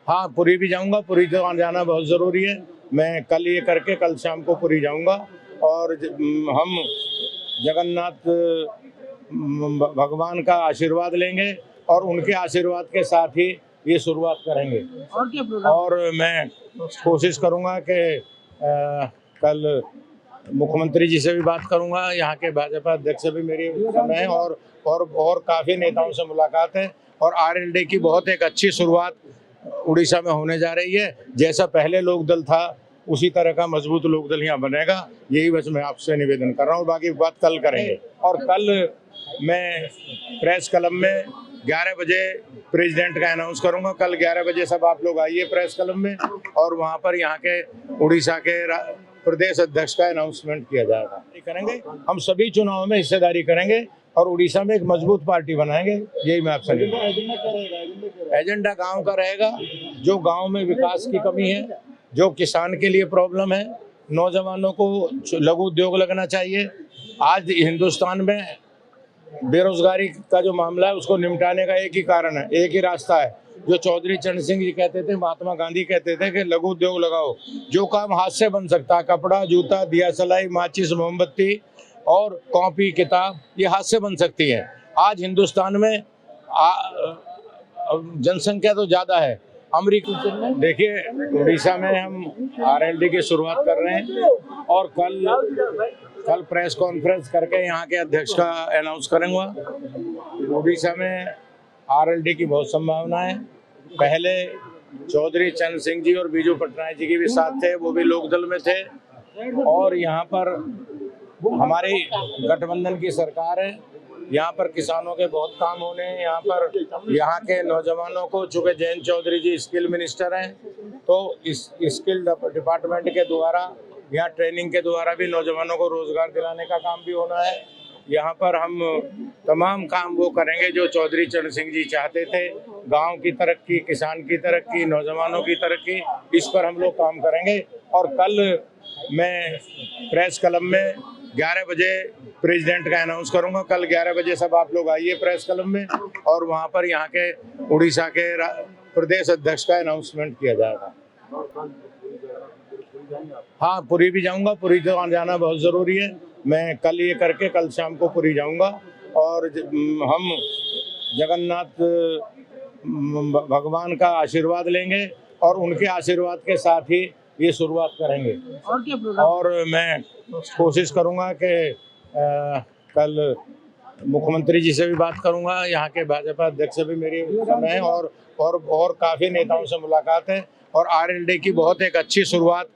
हाँ, पुरी भी जाऊंगा। पुरी तो जाना बहुत ज़रूरी है। मैं कल ये करके कल शाम को पुरी जाऊंगा और हम जगन्नाथ भगवान का आशीर्वाद लेंगे और उनके आशीर्वाद के साथ ही ये शुरुआत करेंगे। और क्या प्रोग्राम? और मैं कोशिश करूंगा कि कल मुख्यमंत्री जी से भी बात करूंगा, यहाँ के भाजपा अध्यक्ष से भी मेरी समय है और काफ़ी नेताओं से मुलाकात है और RLD की बहुत एक अच्छी शुरुआत उड़ीसा में होने जा रही है। जैसा पहले लोकदल था उसी तरह का मजबूत लोकदल यहाँ बनेगा। यही बस मैं आपसे निवेदन कर रहा हूँ, बाकी बात कल करेंगे। और कल मैं प्रेस क्लब में 11 बजे प्रेसिडेंट का अनाउंस करूंगा। कल 11 बजे सब आप लोग आइए प्रेस क्लब में और वहाँ पर यहाँ के उड़ीसा के प्रदेश अध्यक्ष का अनाउंसमेंट किया जाएगा। करेंगे हम सभी चुनावों में हिस्सेदारी करेंगे और उड़ीसा में एक मजबूत पार्टी बनाएंगे। यही मैं आपसे एजेंडा गांव का रहेगा। जो गांव में विकास की कमी है, जो किसान के लिए प्रॉब्लम है, नौजवानों को लघु उद्योग लगना चाहिए। आज हिंदुस्तान में बेरोजगारी का जो मामला है उसको निपटाने का एक ही कारण है, एक ही रास्ता है। जो चौधरी चरण सिंह जी कहते थे, महात्मा गांधी कहते थे कि लघु उद्योग लगाओ। जो काम हाथ से बन सकता है, कपड़ा, जूता, दिया सलाई, माचिस, मोमबत्ती और कॉपी किताब, ये हाथ से बन सकती है। आज हिंदुस्तान में जनसंख्या तो ज़्यादा है। अमेरिका में देखिए, उड़ीसा में हम RLD की शुरुआत कर रहे हैं और कल प्रेस कॉन्फ्रेंस करके यहाँ के अध्यक्ष का अनाउंस करेंगे। उड़ीसा में RLD की बहुत संभावना है। पहले चौधरी चरण सिंह जी और बीजू पटनायक जी के भी साथ थे, वो भी लोकदल में थे और यहाँ पर हमारी गठबंधन की सरकार है। यहाँ पर किसानों के बहुत काम होने हैं। यहाँ के नौजवानों को, चूँकि जयंत चौधरी जी स्किल मिनिस्टर हैं, तो इस स्किल डिपार्टमेंट के द्वारा, यहाँ ट्रेनिंग के द्वारा भी नौजवानों को रोजगार दिलाने का काम भी होना है। यहाँ पर हम तमाम काम वो करेंगे जो चौधरी चरण सिंह जी चाहते थे। गांव की तरक्की, किसान की तरक्की, नौजवानों की तरक्की, इस पर हम लोग काम करेंगे। और कल मैं प्रेस क्लब में 11 बजे प्रेसिडेंट का अनाउंस करूंगा। कल 11 बजे सब आप लोग आइए प्रेस क्लब में और वहाँ पर यहाँ के उड़ीसा के प्रदेश अध्यक्ष का अनाउंसमेंट किया जाएगा। हाँ, पुरी भी जाऊंगा। पुरी तो जाना बहुत ज़रूरी है। मैं कल ये करके कल शाम को पुरी जाऊंगा और हम जगन्नाथ भगवान का आशीर्वाद लेंगे और उनके आशीर्वाद के साथ ही ये शुरुआत करेंगे। और क्या प्रोग्राम? और मैं कोशिश करूंगा कि कल मुख्यमंत्री जी से भी बात करूंगा, यहाँ के भाजपा अध्यक्ष से भी मेरी समय है और काफ़ी नेताओं से मुलाकात है और RLD की बहुत एक अच्छी शुरुआत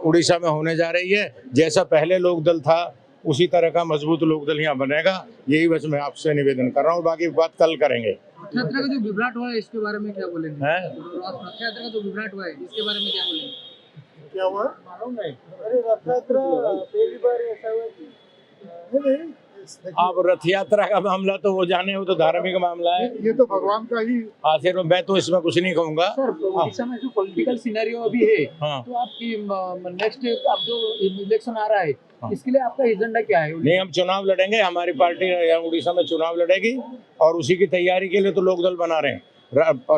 उड़ीसा में होने जा रही है। जैसा पहले लोकदल था उसी तरह का मजबूत लोकदल यहाँ बनेगा। यही बस मैं आपसे निवेदन कर रहा हूँ, बाकी बात कल करेंगे। रथ यात्रा का जो विभ्राट हुआ है इसके बारे में क्या बोलेंगे? रथ यात्रा का जो विभ्राट हुआ है इसके बारे में क्या बोलेंगे? क्या हुआ मालूम नहीं। अरे रथ यात्रा पहली बार ऐसा हुआ कि नहीं। अब रथ यात्रा का मामला तो वो जाने, वो तो धार्मिक मामला है। ये तो भगवान का ही आखिर मैं तो इसमें कुछ नहीं कहूँगा। सर, उड़ीसा में जो पॉलिटिकल सिनेरियो अभी है, हाँ, तो आपकी नेक्स्ट अब जो इलेक्शन आ रहा है, हाँ, इसके लिए आपका एजेंडा क्या है? नहीं, हम चुनाव लड़ेंगे। हमारी पार्टी यहाँ उड़ीसा में चुनाव लड़ेगी और उसी की तैयारी के लिए तो लोक दल बना रहे हैं।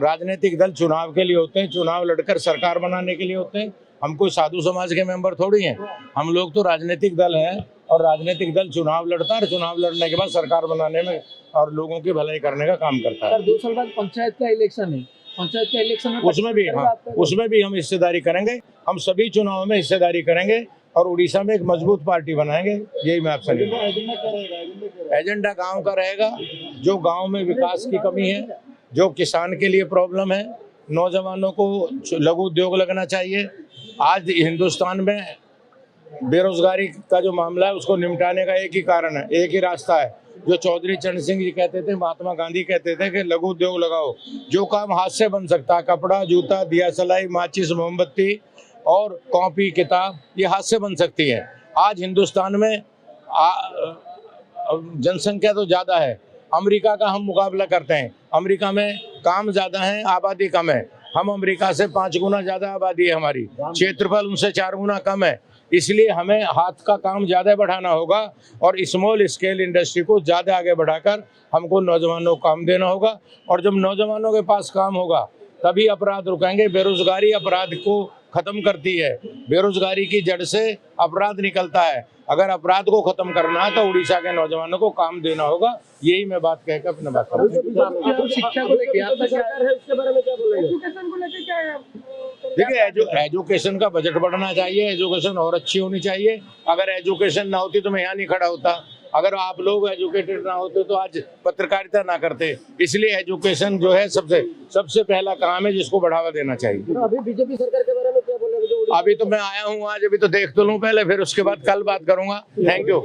राजनीतिक दल चुनाव के लिए होते हैं, चुनाव लड़कर सरकार बनाने के लिए होते हैं। हम कोई साधु समाज के मेंबर थोड़ी हैं। हम लोग तो राजनीतिक दल हैं और राजनीतिक दल चुनाव लड़ता है और चुनाव लड़ने के बाद सरकार बनाने में और लोगों की भलाई करने का काम करता है। सर, 2 साल बाद पंचायत का इलेक्शन है। पंचायत का इलेक्शन में उसमें भी हम हिस्सेदारी करेंगे। हम सभी चुनावों में हिस्सेदारी करेंगे और उड़ीसा में एक मजबूत पार्टी बनाएंगे। यही मैं आपसे एजेंडा गांव का रहेगा। जो गांव में विकास की कमी है, जो किसान के लिए प्रॉब्लम है, नौजवानों को लघु उद्योग लगना चाहिए। आज हिंदुस्तान में बेरोजगारी का जो मामला है उसको निपटाने का एक ही कारण है, एक ही रास्ता है। जो चौधरी चरण सिंह जी कहते थे, महात्मा गांधी कहते थे कि लघु उद्योग लगाओ। जो काम हाथ से बन सकता है, कपड़ा, जूता, दिया सलाई, माचिस, मोमबत्ती और कॉपी किताब, ये हाथ से बन सकती है। आज हिंदुस्तान में जनसंख्या तो ज़्यादा है। अमेरिका का हम मुकाबला करते हैं। अमेरिका में काम ज़्यादा है, आबादी कम है। हम अमेरिका से 5 गुना ज़्यादा आबादी है हमारी, क्षेत्रफल उनसे 4 गुना कम है। इसलिए हमें हाथ का काम ज़्यादा बढ़ाना होगा और स्मॉल स्केल इंडस्ट्री को ज़्यादा आगे बढ़ाकर हमको नौजवानों को काम देना होगा। और जब नौजवानों के पास काम होगा तभी अपराध रुकेंगे। बेरोजगारी अपराध को खत्म करती है, बेरोजगारी की जड़ से अपराध निकलता है। अगर अपराध को खत्म करना है तो उड़ीसा के नौजवानों को काम देना होगा। यही मैं बात कहकर अपने बात करूँगा। शिक्षा को लेकर आपका क्या है उसके बारे में क्या बोलेंगे? एजुकेशन को लेकर क्या है? देखिए, एजुकेशन का बजट बढ़ना चाहिए, एजुकेशन और अच्छी होनी चाहिए। अगर एजुकेशन ना होती तो मैं यहाँ नहीं खड़ा होता। अगर आप लोग एजुकेटेड ना होते तो आज पत्रकारिता ना करते। इसलिए एजुकेशन जो है सबसे पहला काम है जिसको बढ़ावा देना चाहिए। तो अभी बीजेपी सरकार के बारे में क्या बोलेंगे? अभी तो मैं आया हूँ आज, अभी तो देख तो लूँ पहले, फिर उसके बाद कल बात करूंगा। Thank you.